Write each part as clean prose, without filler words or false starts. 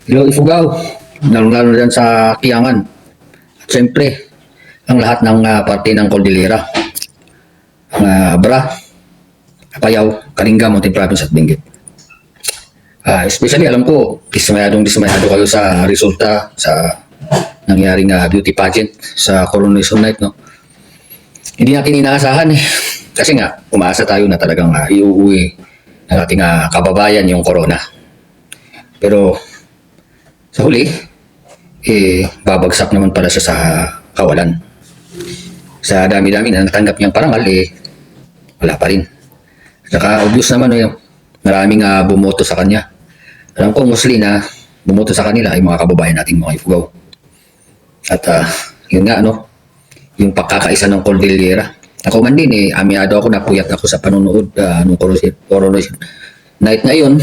Hello, Ifugao. Lalo-lalo dyan sa Kiangan. At syempre, ang lahat ng parte ng Cordillera. Ang Abra, Apayao, Kalinga, Mountain Province at Benguet. Especially alam ko, dismayado kayo sa resulta sa nangyaring beauty pageant sa Coronation Night, no? Hindi natin inaasahan eh. Kasi nga, umaasa tayo na talagang iuwi ng ating kababayan yung corona. Pero sa huli, babagsak naman pala siya sa kawalan. Sa dami-dami na natanggap niyang parangal, wala pa rin. Saka obvious naman, maraming bumoto sa kanya. Alam ko mostly na bumoto sa kanila ay mga kababayan nating mga Ifugao. At yun nga, yung pagkakaisa ng Cordillera. Ako man din, amyado ako, napuyat ako sa panonood ng Coronation Night na yun.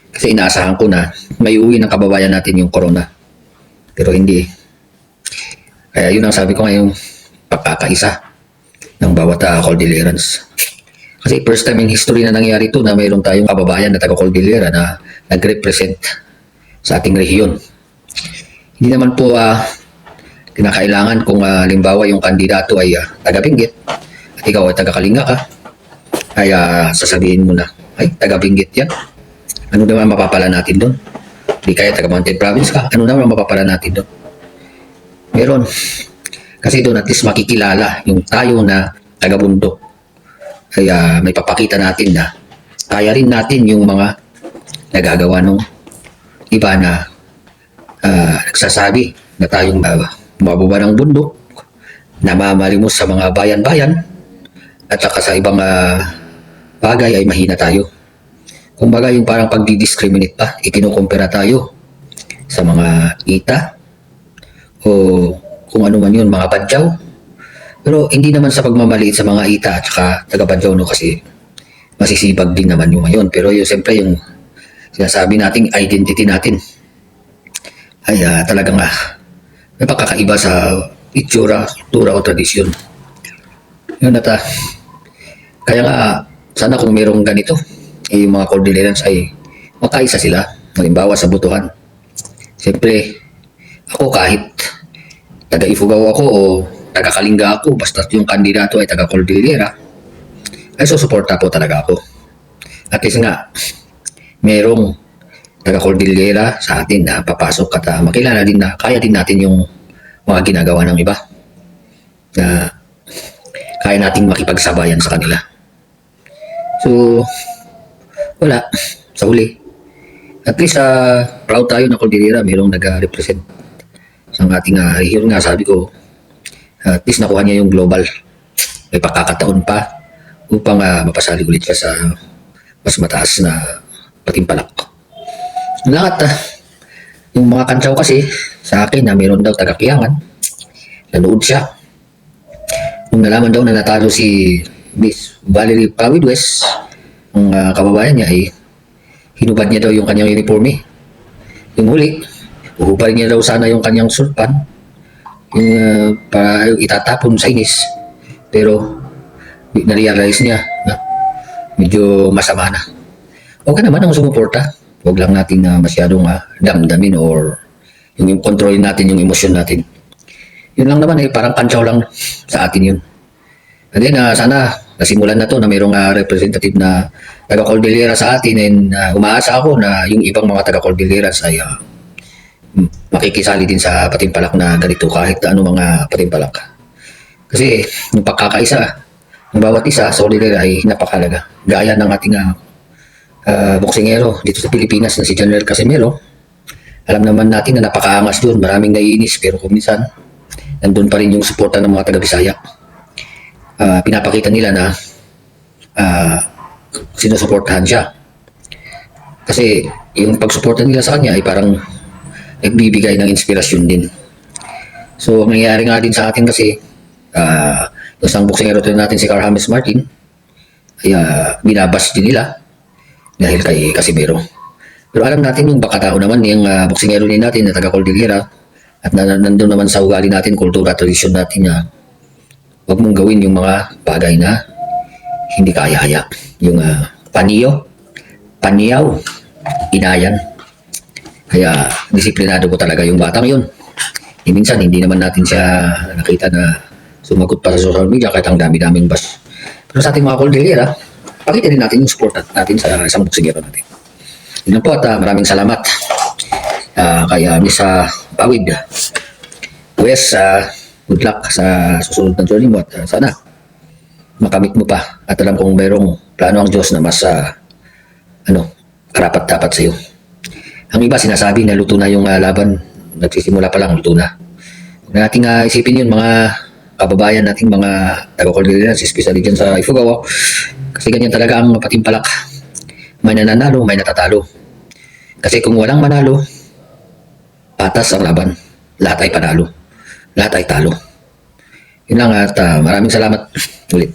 Kasi inaasahan ko na may uwi ng kababayan natin yung corona. Pero hindi. Kaya yun ang sabi ko ngayong pagkakaisa ng bawat Cordillerans. Kasi first time in history na nangyari ito na mayroon tayong kababayan na taga-Cordillera na nag-represent sa ating rehiyon. Hindi naman po kinakailangan kung limbawa yung kandidato ay taga-Benguet at ikaw ay taga-Kalinga ka, ay sasabihin mo na, ay taga-Benguet yan. Ano naman mapapala natin doon? Di kaya taga-Mountain Province ka, ano naman mapapala natin doon? Meron. Kasi doon at least makikilala yung tayo na taga-bundok. Kaya may papakita natin na kaya rin natin yung mga nagagawa ng iba na nagsasabi na tayong mababa ng bundok, namamalimos sa mga bayan-bayan, at saka sa ibang bagay ay mahina tayo. Kumbaga yung parang pagdi-discriminate pa, ikinukumpira tayo sa mga ita o kung ano man yun, mga badyaw. Pero hindi naman sa pagmamaliit sa mga ita at saka taga-badyaw, kasi masisibag din naman yung ngayon. Pero yung siyempre yung sinasabi nating identity natin ay talagang may pagkakaiba sa itsura, kultura o tradisyon. Yun at kaya nga sana kung mayroong ganito, yung mga Cordillerans ay makaisa sila, halimbawa sa botohan. Siyempre, ako kahit taga-Ifugao ako o taga-Kalinga ako, basta yung kandidato ay taga-Cordillera, ay susuporta po talaga ako. At least nga, merong taga-Cordillera sa atin na papasok at makilala din na kaya din natin yung mga ginagawa ng iba. Na kaya nating makipagsabayan sa kanila. So, wala. Sa huli. At least, proud tayo na Cordillera. Mayroong nag-represent sa ating rehiyon nga. Sabi ko, at least nakuha niya yung global. May pagkakataon pa upang mapasali ulit siya sa mas mataas na patimpalak. Lahat, yung mga kantsaw kasi, sa akin na mayroon daw taga-Kiangan, nanood siya. Nung nalaman daw na natalo si Miss Valerie Pawid West, ang kababayan niya ay hinubad niya daw yung kanyang uniforme. Yung huli, uhubarin niya daw sana yung kanyang sulpan, yung para itatapon sa inis. Pero na-realize niya na medyo masama na. Okay naman ang sumuporta. Huwag lang natin masyadong damdamin or yung control natin yung emosyon natin. Yun lang naman parang kantsaw lang sa atin yun. And then sana nasimulan na to na mayroong representative na taga-Cordillera sa atin, and umaasa ako na yung ibang mga taga-Cordillera ay makikisali din sa patimpalak na ganito kahit ano mga patimpalak. Kasi yung pagkakaisa ng bawat isa sa Cordillera ay napakalaga. Gaya ng ating boksingero dito sa Pilipinas na si General Casimero. Alam naman natin na napakaangas doon, maraming naiinis, pero kung minsan nandun pa rin yung suporta ng mga taga-Bisaya. Pinapakita nila na sinusuportahan siya. Kasi yung pagsuporta nila sa kanya ay parang nagbibigay ng inspirasyon din. So, ang nangyayari nga din sa atin kasi, yung isang boksingero natin si Carl James Martin, ay binabas din nila dahil kay Casimero. Pero alam natin yung baka tao naman yung boksingero din natin na taga-Cordillera at nandun naman sa ugali natin, kultura, tradisyon natin na huwag mong gawin yung mga bagay na hindi kaya-haya. Yung paniyaw, inayan. Kaya disiplinado ko talaga yung batang yun. Minsan hindi naman natin siya nakita na sumagot pa sa social media kahit ang dami-daming bus. Pero sa ating mga Cordillera, pakita din natin yung support natin sa isang buksigero natin. Yun lang po at maraming salamat kay Miss Pawid. Wes, good luck sa susunod na journey mo at sana makamit mo pa at alam kong mayroong plano ang Diyos na mas karapat dapat sa iyo. Ang iba sinasabi na luto na yung laban, nagsisimula pa lang luto na. Huwag na nating isipin yun mga kababayan nating mga taga-Cordilleras, especially dyan sa Ifugao. Kasi ganyan talaga ang patimpalak. May nananalo, may natatalo. Kasi kung walang manalo, patas ang laban. Lahat ay panalo. Lahat ay talo. Yun lang at maraming salamat ulit.